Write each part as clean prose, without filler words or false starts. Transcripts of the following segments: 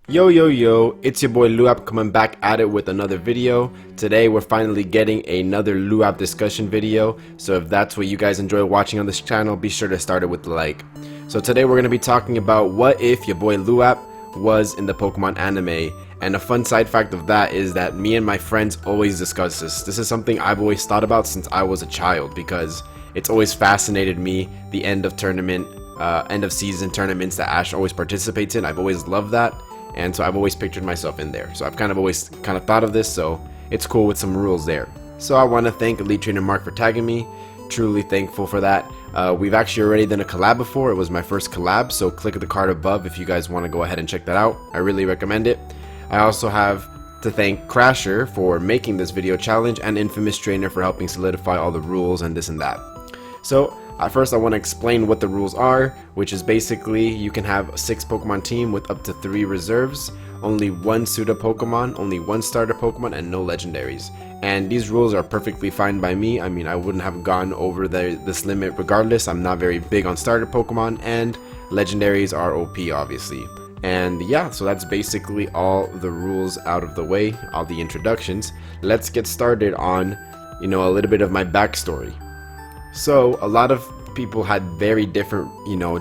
Yo, it's your boy Luap coming back at it with another video. Today we're finally getting another Luap discussion video, so if that's what you guys enjoy watching on this channel, be sure to start it with the like. So today we're going to be talking about what if your boy Luap was in the Pokemon anime, and a fun side fact of that is that me and my friends always discuss this. This is something I've always thought about since I was a child because it's always fascinated me, the end of season tournaments that Ash always participates in. I've always loved that. And so I've always pictured myself in there. So I've always thought of this, so it's cool with some rules there. So I want to thank Elite Trainer Mark for tagging me. Truly thankful for that. We've actually already done a collab before. It was my first collab, so click the card above if you guys want to go ahead and check that out. I really recommend it. I also have to thank Crasher for making this video challenge and Infamous Trainer for helping solidify all the rules and this and that. So first I want to explain what the rules are, which is basically you can have a 6 Pokemon team with up to 3 reserves, only 1 pseudo Pokemon, only 1 starter Pokemon, and no legendaries. And these rules are perfectly fine by me. I mean, I wouldn't have gone over this limit regardless. I'm not very big on starter Pokemon, and legendaries are OP obviously. And yeah, so that's basically all the rules out of the way, all the introductions. Let's get started on, a little bit of my backstory. So a lot of people had very different,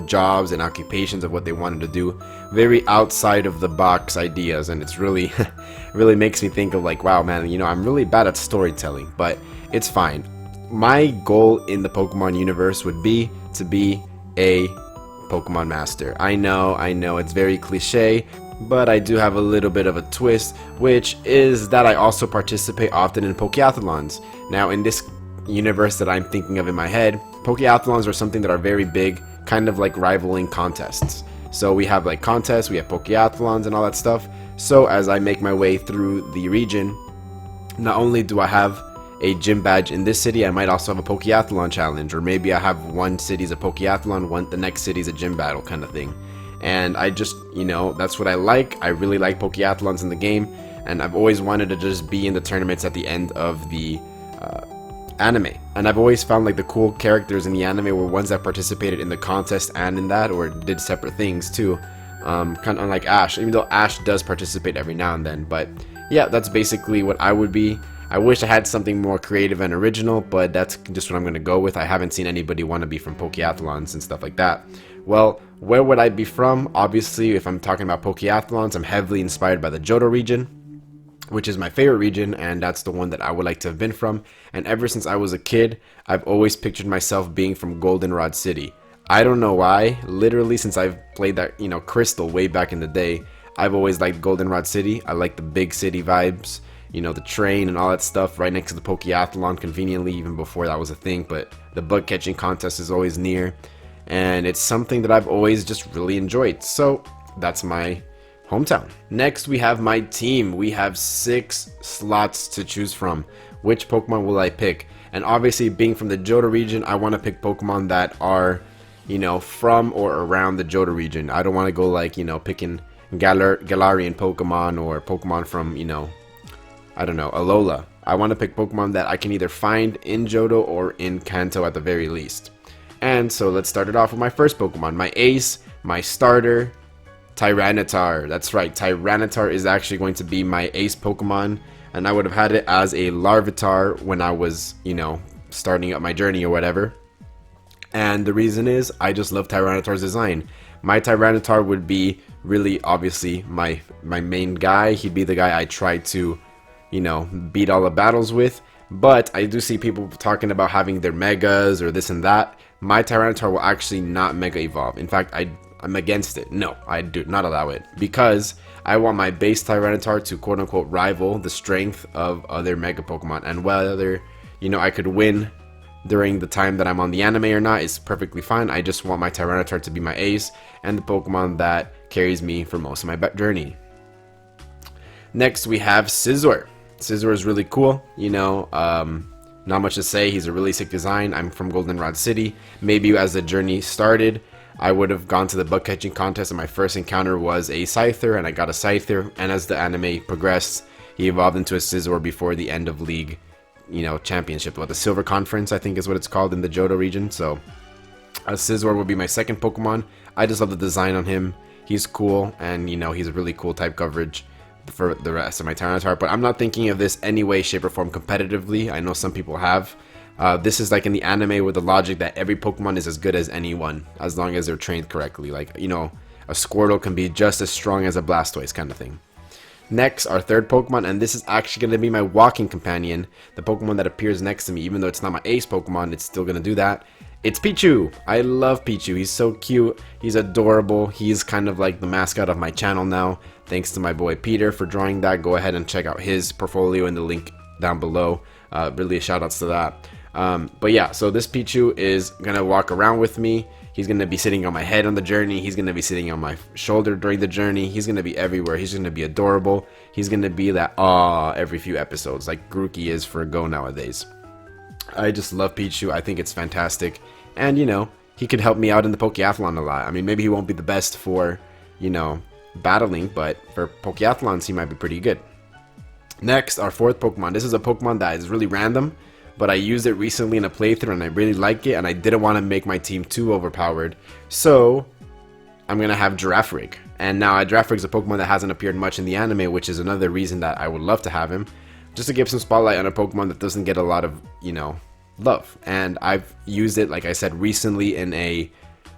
jobs and occupations of what they wanted to do, very outside of the box ideas, and it's really, really makes me think of like, wow, man, I'm really bad at storytelling, but it's fine. My goal in the Pokemon universe would be to be a Pokemon master. I know, it's very cliche, but I do have a little bit of a twist, which is that I also participate often in Pokeathlons. Now, in this universe that I'm thinking of in my head, Pokeathlons are something that are very big, kind of like rivaling contests. So we have like contests, we have Pokeathlons and all that stuff. So as I make my way through the region, not only do I have a gym badge in this city, I might also have a Pokeathlon challenge, or maybe I have one city's a Pokeathlon, the next city's a gym battle kind of thing. And I just, that's what I like. I really like Pokeathlons in the game, and I've always wanted to just be in the tournaments at the end of the anime, and I've always found like the cool characters in the anime were ones that participated in the contest and in that, or did separate things too, kind of unlike Ash, even though Ash does participate every now and then. But yeah, that's basically what I would be. I wish I had something more creative and original, but that's just what I'm going to go with. I haven't seen anybody want to be from Pokeathlons and stuff like that. Well, where would I be from? Obviously, if I'm talking about Pokeathlons, I'm heavily inspired by the Johto region, which is my favorite region, and that's the one that I would like to have been from. And ever since I was a kid, I've always pictured myself being from Goldenrod City. I don't know why. Literally, since I've played that, Crystal way back in the day, I've always liked Goldenrod City. I like the big city vibes, the train and all that stuff right next to the Pokeathlon, conveniently, even before that was a thing. But the bug catching contest is always near, and it's something that I've always just really enjoyed. So that's my hometown. Next, we have my team. We have 6 slots to choose from. Which Pokemon will I pick? And obviously, being from the Johto region, I want to pick Pokemon that are, from or around the Johto region. I don't want to go like, picking Galarian Pokemon or Pokemon from, I don't know, Alola. I want to pick Pokemon that I can either find in Johto or in Kanto at the very least. And so let's start it off with my first Pokemon. My ace, my starter, Tyranitar. That's right, Tyranitar is actually going to be my ace Pokemon, and I would have had it as a Larvitar when I was, starting up my journey or whatever. And the reason is, I just love Tyranitar's design. My Tyranitar would be really, obviously, my main guy. He'd be the guy I try to, beat all the battles with. But I do see people talking about having their Megas or this and that. My Tyranitar will actually not Mega Evolve. In fact, I'm against it. No, I do not allow it, because I want my base Tyranitar to quote-unquote rival the strength of other Mega Pokemon, and whether, I could win during the time that I'm on the anime or not is perfectly fine. I just want my Tyranitar to be my ace and the Pokemon that carries me for most of my journey. Next, we have Scizor. Scizor is really cool, not much to say. He's a really sick design. I'm from Goldenrod City. Maybe as the journey started, I would have gone to the bug catching contest, and my first encounter was a Scyther, and I got a Scyther. And as the anime progressed, he evolved into a Scizor before the end of League, championship. The Silver Conference, I think is what it's called in the Johto region. So a Scizor would be my second Pokemon. I just love the design on him. he's cool, and you know, he's a really cool type coverage for the rest of my Tyranitar. But I'm not thinking of this any way, shape, or form competitively. I know some people have. This is like in the anime with the logic that every Pokemon is as good as anyone, as long as they're trained correctly. Like, you know, a Squirtle can be just as strong as a Blastoise kind of thing. Next, our third Pokemon, and this is actually going to be my walking companion, the Pokemon that appears next to me. Even though it's not my ace Pokemon, it's still going to do that. It's Pichu. I love Pichu. He's so cute. He's adorable. He's kind of like the mascot of my channel now. Thanks to my boy Peter for drawing that. Go ahead and check out his portfolio in the link down below. Really a shout outs to that. But yeah, so this Pichu is going to walk around with me. He's going to be sitting on my head on the journey. He's going to be sitting on my shoulder during the journey. He's going to be everywhere. He's going to be adorable. He's going to be that aw every few episodes, like Grookey is for Go nowadays. I just love Pichu. I think it's fantastic. And, you know, he could help me out in the Pokeathlon a lot. I mean, maybe he won't be the best for, you know, battling, but for Pokeathlons, he might be pretty good. Next, our fourth Pokemon. This is a Pokemon that is really random, but I used it recently in a playthrough and I really like it, and I didn't want to make my team too overpowered. So I'm going to have Girafarig. And now Girafarig is a Pokemon that hasn't appeared much in the anime, which is another reason that I would love to have him. Just to give some spotlight on a Pokemon that doesn't get a lot of, you know, love. And I've used it, like I said, recently in a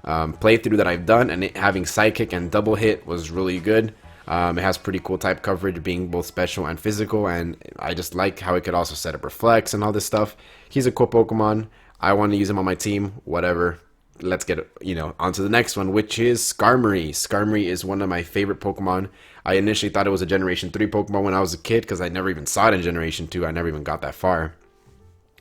playthrough that I've done, and having Psychic and Double Hit was really good. It has pretty cool type coverage, being both special and physical, and I just like how it could also set up Reflex and all this stuff. He's a cool Pokemon. I want to use him on my team, whatever. Let's get, you know, on to the next one, which is Skarmory. Skarmory is one of my favorite Pokemon. I initially thought it was a Generation 3 Pokemon when I was a kid, because I never even saw it in Generation 2. I never even got that far.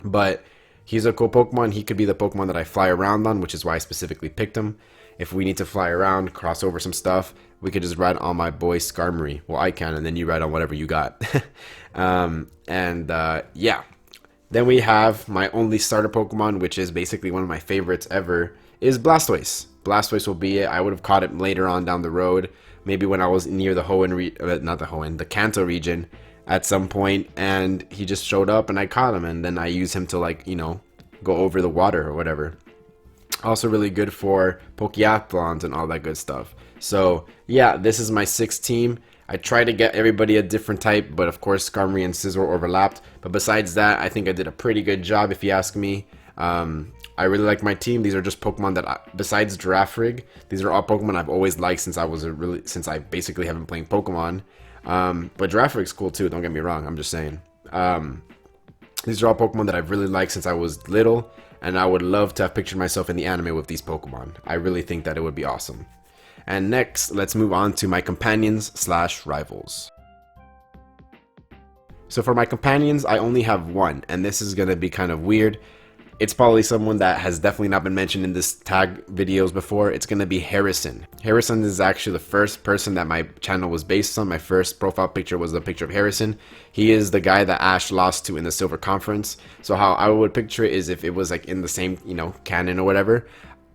But he's a cool Pokemon. He could be the Pokemon that I fly around on, which is why I specifically picked him. If we need to fly around, cross over some stuff, we could just ride on my boy Skarmory. Well, I can, and then you ride on whatever you got. Yeah. Then we have my only starter Pokemon, which is basically one of my favorites ever, is Blastoise. Blastoise will be it. I would have caught it later on down the road, maybe when I was near the the Kanto region at some point, and he just showed up and I caught him, and then I use him to, like, you know, go over the water or whatever. Also really good for Pokeathlons and all that good stuff. So yeah, this is my sixth team. I try to get everybody a different type, but of course Skarmory and Scizor overlapped. But besides that, I think I did a pretty good job, if you ask me. I really like my team. These are just Pokemon that, besides Girafarig, these are all Pokemon I've always liked since I basically haven't played Pokemon. But Girafarig's cool too, don't get me wrong, I'm just saying. These are all Pokemon that I've really liked since I was little, and I would love to have pictured myself in the anime with these Pokemon. I really think that it would be awesome. And next, let's move on to my companions / rivals. So for my companions, I only have one, and this is going to be kind of weird. It's probably someone that has definitely not been mentioned in this tag videos before. It's going to be Harrison. Harrison is actually the first person that my channel was based on. My first profile picture was a picture of Harrison. He is the guy that Ash lost to in the Silver Conference. So how I would picture it is if it was like in the same, you know, canon or whatever.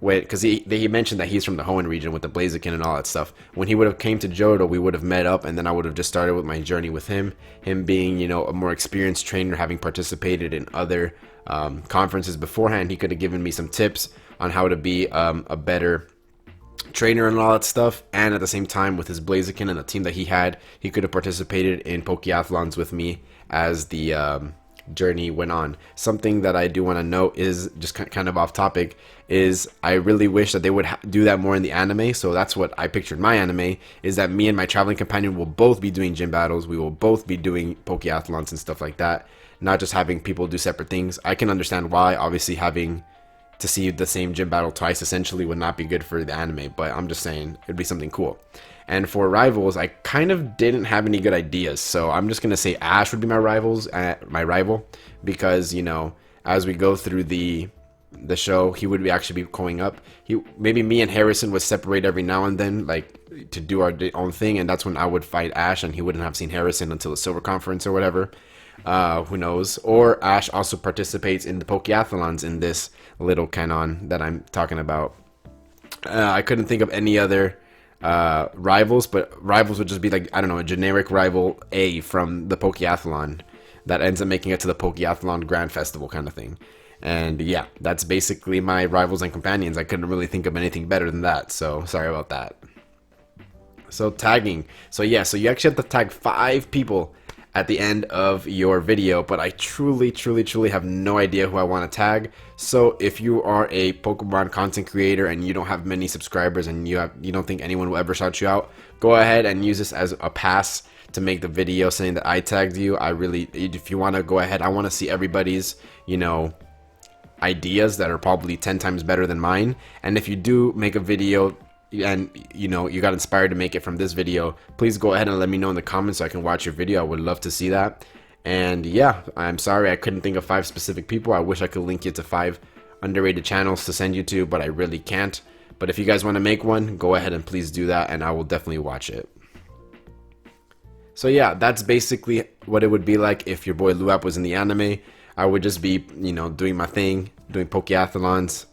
Because he mentioned that he's from the Hoenn region with the Blaziken and all that stuff. When he would have came to Johto, we would have met up, and then I would have just started with my journey with him. Him being, you know, a more experienced trainer, having participated in other conferences beforehand, he could have given me some tips on how to be a better trainer and all that stuff. And at the same time, with his Blaziken and the team that he had, he could have participated in Pokeathlons with me as the journey went on. Something that I do want to note is, just kind of off topic, is I really wish that they would do that more in the anime. So that's what I pictured my anime, is that me and my traveling companion will both be doing gym battles. We will both be doing Pokeathlons and stuff like that, not just having people do separate things. I can understand why, obviously having to see the same gym battle twice essentially would not be good for the anime, but I'm just saying it'd be something cool. And for rivals, I kind of didn't have any good ideas, so I'm just gonna say Ash would be my rival, because, you know, as we go through the show, he would actually be going up. Maybe me and Harrison would separate every now and then, like, to do our own thing, and that's when I would fight Ash, and he wouldn't have seen Harrison until the Silver Conference or whatever. Who knows? Or Ash also participates in the Pokeathlons in this little canon that I'm talking about. I couldn't think of any other rivals, but rivals would just be like, I don't know, a generic rival A from the Pokeathlon that ends up making it to the Pokeathlon Grand Festival kind of thing. And yeah, that's basically my rivals and companions. I couldn't really think of anything better than that, so sorry about that. So tagging. So yeah, so you actually have to tag 5 people at the end of your video, but I truly have no idea who I want to tag. So if you are a Pokemon content creator and you don't have many subscribers and you don't think anyone will ever shout you out, go ahead and use this as a pass to make the video saying that I tagged you. If you want to go ahead, I want to see everybody's, ideas that are probably 10 times better than mine. And if you do make a video and you got inspired to make it from this video, please go ahead and let me know in the comments so I can watch your video. I would love to see that. And yeah, I'm sorry I couldn't think of 5 specific people. I wish I could link you to 5 underrated channels to send you to, but I really can't. But if you guys want to make one, go ahead and please do that, and I will definitely watch it. So yeah, that's basically what it would be like if your boy Luap was in the anime. I would just be, doing my thing, doing Pokeathlons,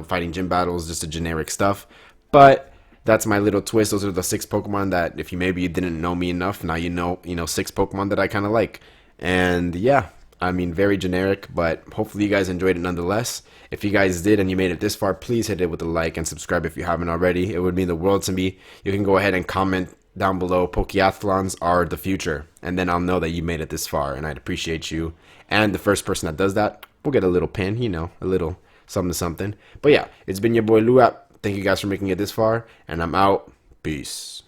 fighting gym battles, just a generic stuff. But that's my little twist. Those are the 6 Pokemon that if you didn't know me enough, now you know 6 Pokemon that I kind of like. And yeah, I mean, very generic, but hopefully you guys enjoyed it nonetheless. If you guys did and you made it this far, please hit it with a like and subscribe if you haven't already. It would mean the world to me. You can go ahead and comment down below, Pokeathlons are the future, and then I'll know that you made it this far, and I'd appreciate you. And the first person that does that will get a little pin, a little something something. But yeah, it's been your boy Luap. Thank you guys for making it this far, and I'm out. Peace.